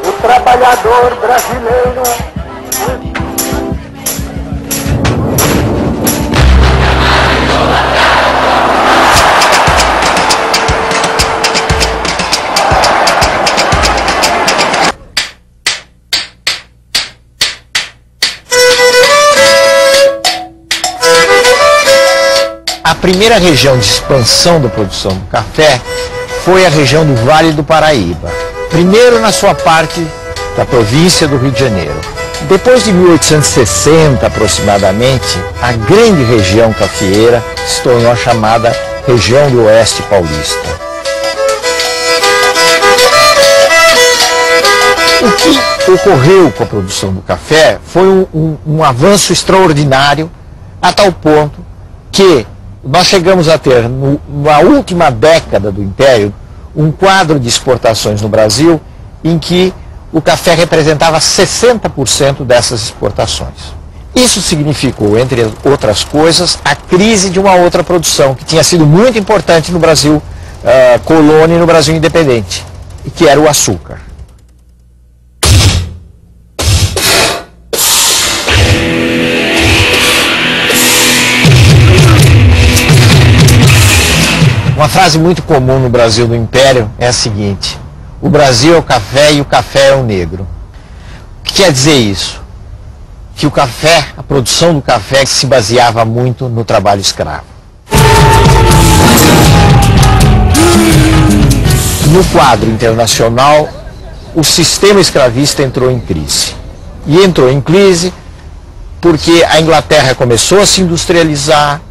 O trabalhador brasileiro. A primeira região de expansão da produção do café foi a região do Vale do Paraíba. Primeiro na sua parte da província do Rio de Janeiro. Depois de 1860 aproximadamente, a grande região cafeeira se tornou a chamada região do Oeste Paulista. O que ocorreu com a produção do café foi um avanço extraordinário a tal ponto que nós chegamos a ter, na última década do Império, um quadro de exportações no Brasil em que o café representava 60% dessas exportações. Isso significou, entre outras coisas, a crise de uma outra produção que tinha sido muito importante no Brasil colônia e no Brasil independente, que era o açúcar. Uma frase muito comum no Brasil do Império é a seguinte: o Brasil é o café e o café é o negro. O que quer dizer isso? Que o café, a produção do café se baseava muito no trabalho escravo. No quadro internacional, o sistema escravista entrou em crise. E entrou em crise porque a Inglaterra começou a se industrializar,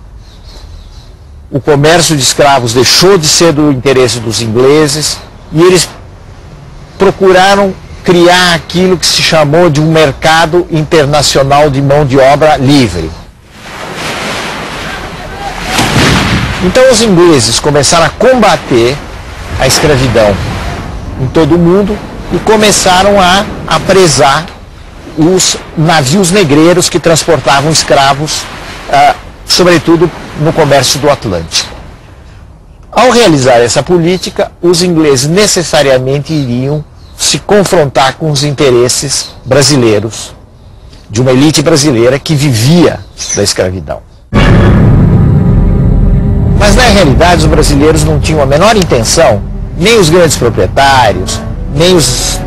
o comércio de escravos deixou de ser do interesse dos ingleses e eles procuraram criar aquilo que se chamou de um mercado internacional de mão de obra livre. Então os ingleses começaram a combater a escravidão em todo o mundo e começaram a apresar os navios negreiros que transportavam escravos, sobretudo no comércio do Atlântico. Ao realizar essa política, os ingleses necessariamente iriam se confrontar com os interesses brasileiros, de uma elite brasileira que vivia da escravidão. Mas na realidade os brasileiros não tinham a menor intenção, nem os grandes proprietários, nem os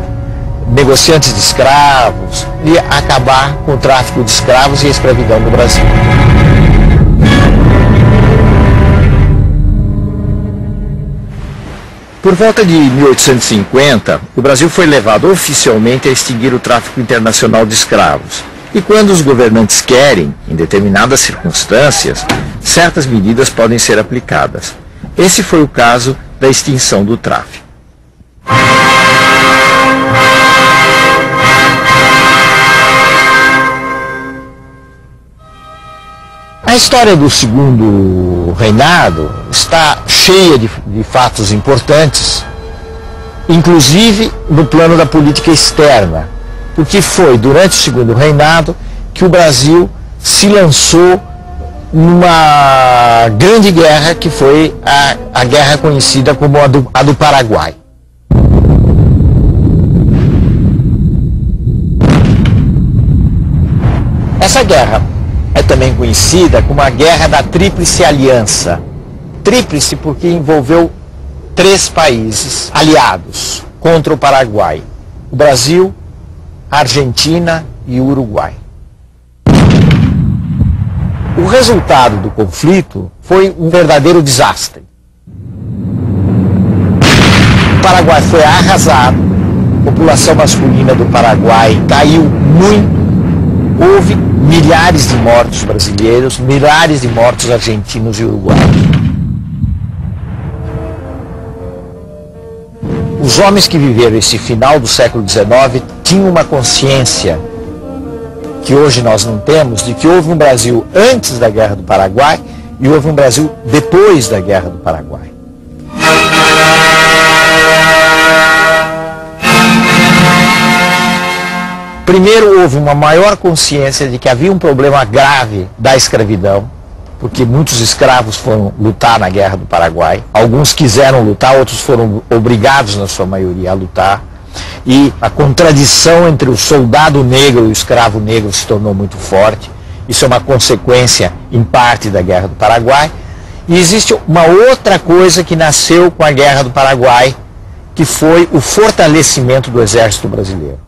negociantes de escravos, de acabar com o tráfico de escravos e a escravidão no Brasil. Por volta de 1850, o Brasil foi levado oficialmente a extinguir o tráfico internacional de escravos. E quando os governantes querem, em determinadas circunstâncias, certas medidas podem ser aplicadas. Esse foi o caso da extinção do tráfico. A história do segundo reinado está cheia de fatos importantes, inclusive no plano da política externa, porque foi durante o segundo reinado que o Brasil se lançou numa grande guerra que foi a guerra conhecida como a do Paraguai. Essa guerra é também conhecida como a Guerra da Tríplice Aliança. Tríplice porque envolveu 3 países aliados contra o Paraguai: o Brasil, a Argentina e o Uruguai. O resultado do conflito foi um verdadeiro desastre. O Paraguai foi arrasado, a população masculina do Paraguai caiu muito, houve milhares de mortos brasileiros, milhares de mortos argentinos e uruguaios. Os homens que viveram esse final do século XIX tinham uma consciência que hoje nós não temos, de que houve um Brasil antes da Guerra do Paraguai e houve um Brasil depois da Guerra do Paraguai. Primeiro, houve uma maior consciência de que havia um problema grave da escravidão, porque muitos escravos foram lutar na Guerra do Paraguai. Alguns quiseram lutar, outros foram obrigados, na sua maioria, a lutar. E a contradição entre o soldado negro e o escravo negro se tornou muito forte. Isso é uma consequência, em parte, da Guerra do Paraguai. E existe uma outra coisa que nasceu com a Guerra do Paraguai, que foi o fortalecimento do Exército Brasileiro.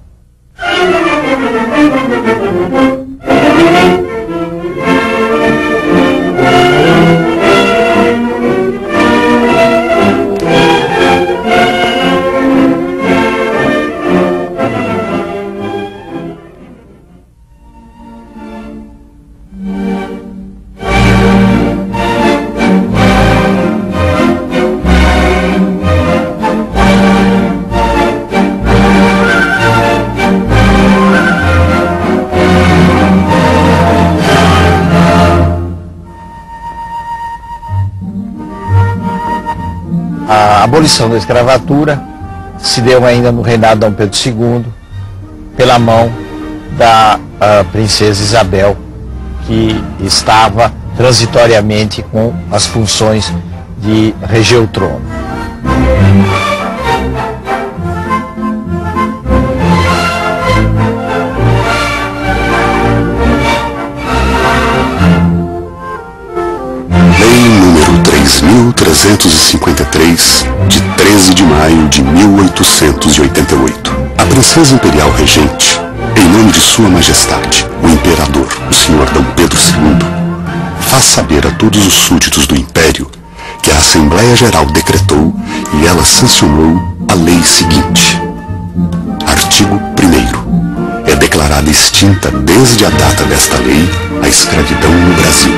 A abolição da escravatura se deu ainda no reinado de Dom Pedro II, pela mão da princesa Isabel, que estava transitoriamente com as funções de reger o trono. Lei número 3.353, de 13 de maio de 1888. A princesa imperial regente, em nome de sua majestade, o imperador, o senhor Dom Pedro II, faz saber a todos os súditos do império que a Assembleia Geral decretou e ela sancionou a lei seguinte. Artigo 1º. É declarada extinta desde a data desta lei a escravidão no Brasil.